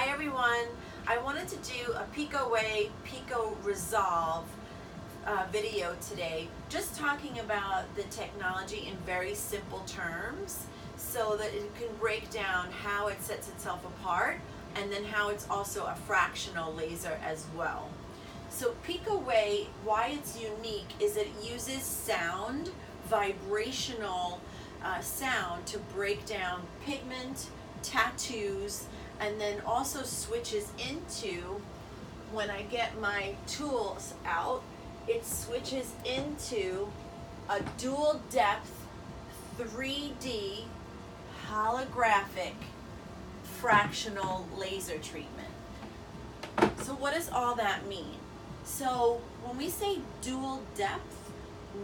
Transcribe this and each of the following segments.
Hi everyone. I wanted to do a Pico Way, Pico Resolve video today, just talking about the technology in very simple terms so that it can break down how it sets itself apart and then how it's also a fractional laser as well. So Pico Way, why it's unique is that it uses sound, vibrational sound to break down pigment, tattoos, and then also switches into, when I get my tools out, it switches into a dual depth 3D holographic fractional laser treatment. So what does all that mean? So when we say dual depth,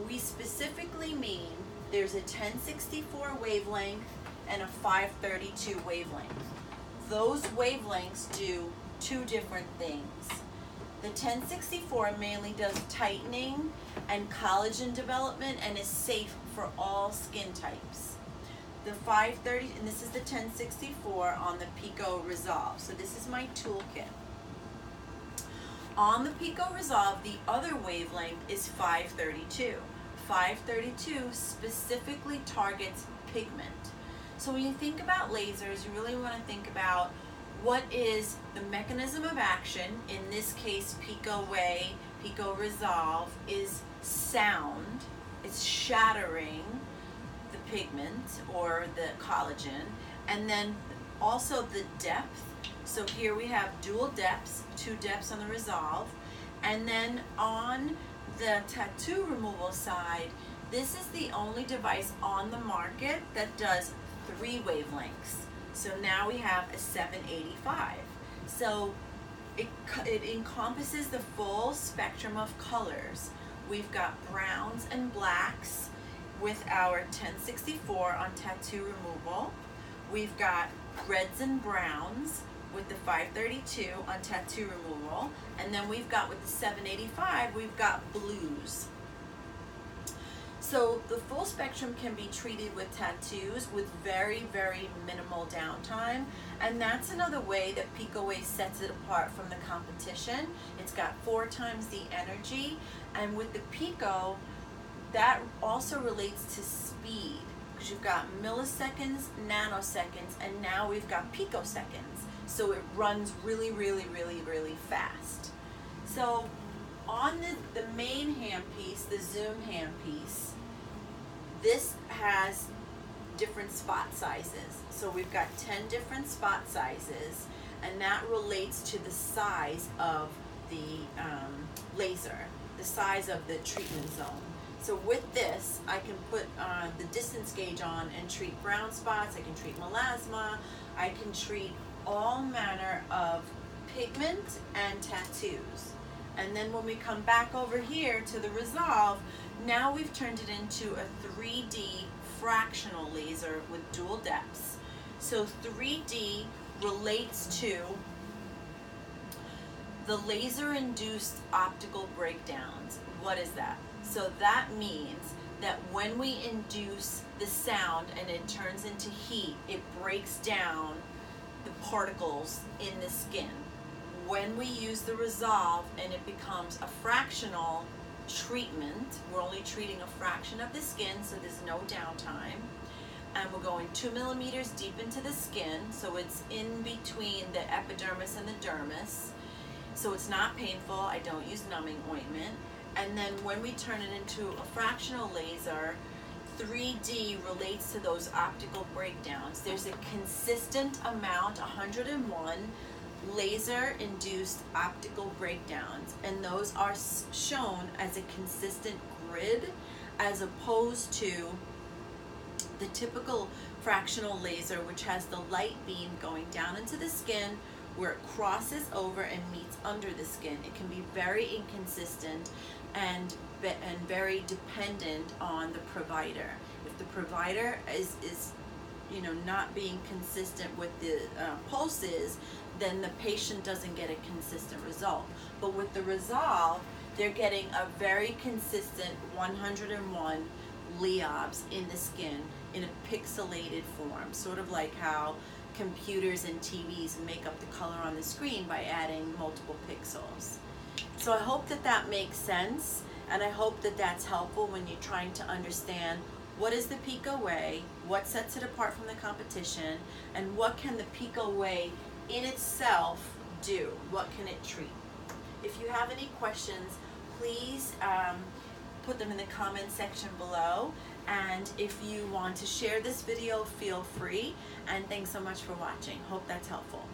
we specifically mean there's a 1064 wavelength and a 532 wavelength. Those wavelengths do two different things. The 1064 mainly does tightening and collagen development and is safe for all skin types. The 530, and this is the 1064 on the Pico Resolve. So this is my toolkit. On the Pico Resolve, the other wavelength is 532. 532 specifically targets pigment. So when you think about lasers, you really want to think about what is the mechanism of action. In this case, Pico Way, Pico Resolve is sound. It's shattering the pigment or the collagen, and then also the depth. So here we have dual depths, 2 depths on the Resolve, and then on the tattoo removal side, this is the only device on the market that does 3 wavelengths. So now we have a 785. So it encompasses the full spectrum of colors. We've got browns and blacks with our 1064 on tattoo removal. We've got reds and browns with the 532 on tattoo removal. And then we've got with the 785, we've got blues. So the full spectrum can be treated with tattoos with very, very minimal downtime. And that's another way that Pico Way sets it apart from the competition. It's got 4 times the energy. And with the Pico, that also relates to speed, because you've got milliseconds, nanoseconds, and now we've got picoseconds. So it runs really, really, really, really fast. So on the main handpiece, the zoom handpiece, this has different spot sizes. So we've got 10 different spot sizes, and that relates to the size of the laser, the size of the treatment zone. So with this, I can put the distance gauge on and treat brown spots, I can treat melasma, I can treat all manner of pigment and tattoos. And then when we come back over here to the Resolve, now we've turned it into a 3D fractional laser with dual depths. So 3D relates to the laser-induced optical breakdowns. What is that? So that means that when we induce the sound and it turns into heat, it breaks down the particles in the skin. When we use the Resolve and it becomes a fractional treatment, we're only treating a fraction of the skin, so there's no downtime. And we're going 2 millimeters deep into the skin, so it's in between the epidermis and the dermis. So it's not painful, I don't use numbing ointment. And then when we turn it into a fractional laser, 3D relates to those optical breakdowns. There's a consistent amount, 101, laser-induced optical breakdowns, and those are shown as a consistent grid as opposed to the typical fractional laser, which has the light beam going down into the skin where it crosses over and meets under the skin. It can be very inconsistent and very dependent on the provider. If the provider is not being consistent with the pulses, then the patient doesn't get a consistent result. But with the Resolve, they're getting a very consistent 101 liobs in the skin in a pixelated form, sort of like how computers and TVs make up the color on the screen by adding multiple pixels. So I hope that that makes sense, and I hope that that's helpful when you're trying to understand what is the Pico way, what sets it apart from the competition, and what can the Pico way in itself do? What can it treat? If you have any questions, please put them in the comment section below. And if you want to share this video, feel free. And thanks so much for watching. Hope that's helpful.